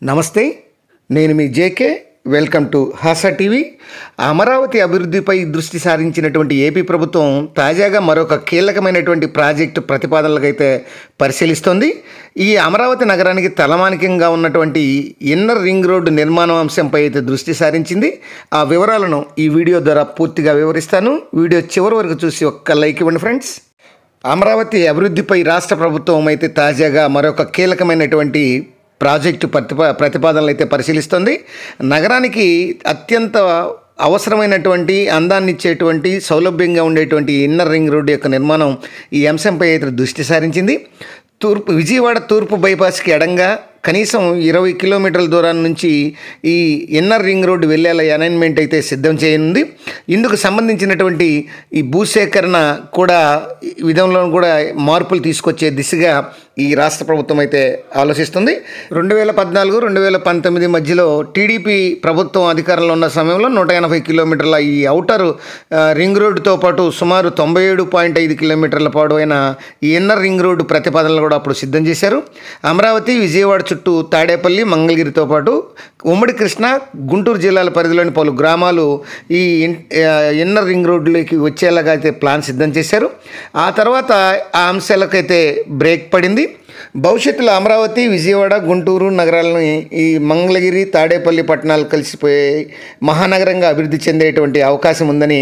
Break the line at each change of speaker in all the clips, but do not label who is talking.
నమస్తే, నేను మీ JK. Welcome to Hasa TV. Amaravati అభివృద్ధిపై దృష్టి సారించినటువంటి ఏపీ ప్రభుత్వం తాజాగా మరొక కీలకమైనటువంటి ప్రాజెక్టు ప్రతిపాదనలకైతే పరిశీలిస్తోంది. ఈ అమరావతి నగరానికి తలమానికంగా ఉన్నటువంటి ఇన్నర్ రింగ్ రోడ్డు నిర్మాణం అంశంపై అయితే దృష్టి సారించింది. ఆ వివరాలను ఈ వీడియో ద్వారా పూర్తిగా వివరిస్తాను. వీడియో చివరి వరకు చూసి ఒక్క లైక్ ఇవ్వండి ఫ్రెండ్స్. అమరావతి అభివృద్ధిపై రాష్ట్ర ప్రభుత్వం అయితే తాజాగా మరొక కీలకమైనటువంటి ప్రాజెక్టు ప్రతిపాదనలు అయితే పరిశీలిస్తుంది. నగరానికి అత్యంత అవసరమైనటువంటి అందాన్ని ఇచ్చేటువంటి సౌలభ్యంగా ఉండేటువంటి ఇన్నర్ రింగ్ రోడ్డు యొక్క నిర్మాణం ఈ అంశంపై అయితే దృష్టి సారించింది. విజయవాడ తూర్పు బైపాస్కి ఎడంగా కనీసం 20 కిలోమీటర్ల దూరం నుంచి ఈ ఇన్నర్ రింగ్ రోడ్డు వెళ్ళేలా అలైన్మెంట్ అయితే సిద్ధం చేయనుంది. ఇందుకు సంబంధించినటువంటి ఈ భూసేకరణ కూడా విధంలో కూడా మార్పులు తీసుకొచ్చే దిశగా ఈ రాష్ట్ర ప్రభుత్వం అయితే ఆలోచిస్తుంది. 2014-2019 మధ్యలో టీడీపీ ప్రభుత్వం అధికారంలో ఉన్న సమయంలో 180 కిలోమీటర్ల ఈ ఔటర్ రింగ్ రోడ్డుతో పాటు సుమారు 97.5 కిలోమీటర్ల పొడవైన ఈ ఇన్నర్ రింగ్ రోడ్డు ప్రతిపాదనలు కూడా అప్పుడు సిద్ధం చేశారు. అమరావతి, విజయవాడ చుట్టూ తాడేపల్లి, మంగళగిరితో పాటు ఉమ్మడి కృష్ణా, గుంటూరు జిల్లాల పరిధిలోని పలు గ్రామాలు ఈ ఇన్నర్ రింగ్ రోడ్డులోకి వచ్చేలాగా అయితే ప్లాన్ సిద్ధం చేశారు. ఆ తర్వాత ఆ అంశాలకైతే బ్రేక్ పడింది. భవిష్యత్తులో అమరావతి, విజయవాడ, గుంటూరు నగరాలను ఈ మంగళగిరి, తాడేపల్లి పట్టణాలు కలిసిపోయి మహానగరంగా అభివృద్ధి చెందేటువంటి అవకాశం ఉందని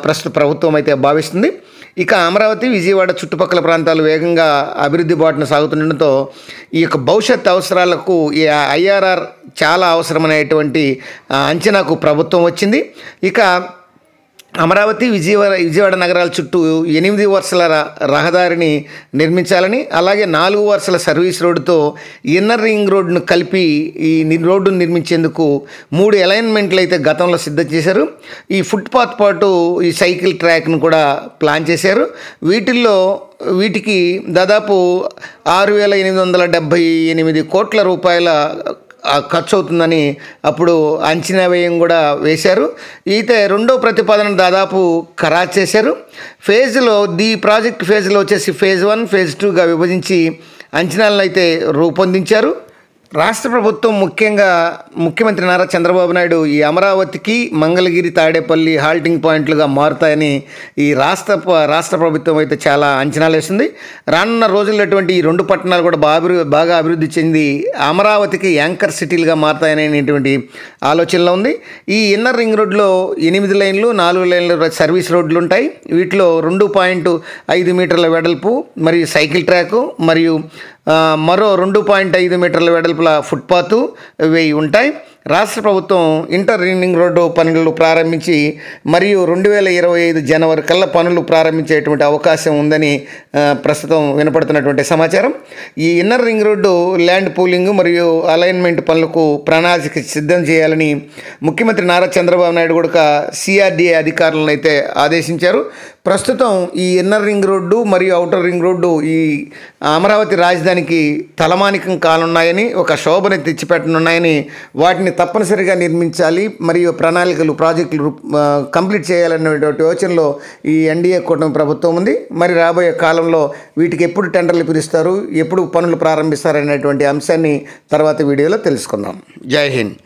ప్రస్తుత ప్రభుత్వం అయితే భావిస్తుంది. ఇక అమరావతి, విజయవాడ చుట్టుపక్కల ప్రాంతాలు వేగంగా అభివృద్ధి బాటను సాగుతుండటంతో ఈ యొక్క భవిష్యత్ అవసరాలకు ఈ ఐఆర్ఆర్ చాలా అవసరమైనటువంటి అంచనాకు ప్రభుత్వం వచ్చింది. ఇక అమరావతి, విజయవాడ నగరాల చుట్టూ 8 వరుసల రహదారిని నిర్మించాలని, అలాగే 4 వరుసల సర్వీస్ రోడ్డుతో ఇన్నర్ రింగ్ రోడ్డును కలిపి ఈ రోడ్డును నిర్మించేందుకు 3 అలైన్మెంట్లు అయితే గతంలో సిద్ధం చేశారు. ఈ ఫుట్పాత్ పాటు ఈ సైకిల్ ట్రాక్ను కూడా ప్లాన్ చేశారు. వీటికి దాదాపు 6,878 కోట్ల రూపాయల ఖర్చు అవుతుందని అప్పుడు అంచనా వ్యయం కూడా వేశారు. అయితే రెండో ప్రతిపాదన దాదాపు ఖరారు చేశారు. ప్రాజెక్ట్ ఫేజ్లో వచ్చేసి ఫేజ్ 1, ఫేజ్ 2గా విభజించి అంచనాలను అయితే రూపొందించారు. రాష్ట్ర ప్రభుత్వం ముఖ్యంగా ముఖ్యమంత్రి నారా చంద్రబాబు నాయుడు ఈ అమరావతికి, మంగళగిరి, తాడేపల్లి హాల్టింగ్ పాయింట్లుగా మారుతాయని ఈ రాష్ట్ర ప్రభుత్వం అయితే చాలా అంచనాలు వేసింది. రానున్న రోజుల్లో ఈ 2 పట్టణాలు కూడా బాగా అభివృద్ధి చెంది అమరావతికి యాంకర్ సిటీలుగా మారుతాయనేటువంటి ఆలోచనలో ఉంది. ఈ ఇన్నర్ రింగ్ రోడ్లో 8 లైన్లు, 4 లైన్ల సర్వీస్ రోడ్లు ఉంటాయి. వీటిలో 2.5 మీటర్ల వెడల్పు మరియు సైకిల్ ట్రాకు మరియు మరో 2.5 మీటర్ల వెడల్పుల ఫుట్పాత్ ఇవి ఉంటాయి. రాష్ట్ర ప్రభుత్వం ఇంటర్ రింగ్ రోడ్డు పనులు ప్రారంభించి మరియు 2025 జనవరి కల్లా పనులు ప్రారంభించేటువంటి అవకాశం ఉందని ప్రస్తుతం వినపడుతున్నటువంటి సమాచారం. ఈ inner ring road land pooling మరియు అలైన్మెంట్ పనులకు ప్రణాళిక సిద్ధం చేయాలని ముఖ్యమంత్రి నారా చంద్రబాబు నాయుడు కూడా సిఆర్డీఏ అధికారులను అయితే ఆదేశించారు. ప్రస్తుతం ఈ ఇన్నర్ రింగ్ రోడ్డు మరియు ఔటర్ రింగ్ రోడ్డు ఈ అమరావతి రాజధానికి తలమానికం కానున్నాయని, ఒక శోభని తెచ్చిపెట్టనున్నాయని, వాటిని తప్పనిసరిగా నిర్మించాలి మరియు ప్రాజెక్టులు కంప్లీట్ చేయాలనేటువంటి యోచనలో ఈ ఎన్డీఏ కూటమి ప్రభుత్వం ఉంది. మరి రాబోయే కాలంలో వీటికి ఎప్పుడు టెండర్లు పిలుస్తారు, ఎప్పుడు పనులు ప్రారంభిస్తారు అనేటువంటి అంశాన్ని తర్వాత వీడియోలో తెలుసుకుందాం. జై హింద్.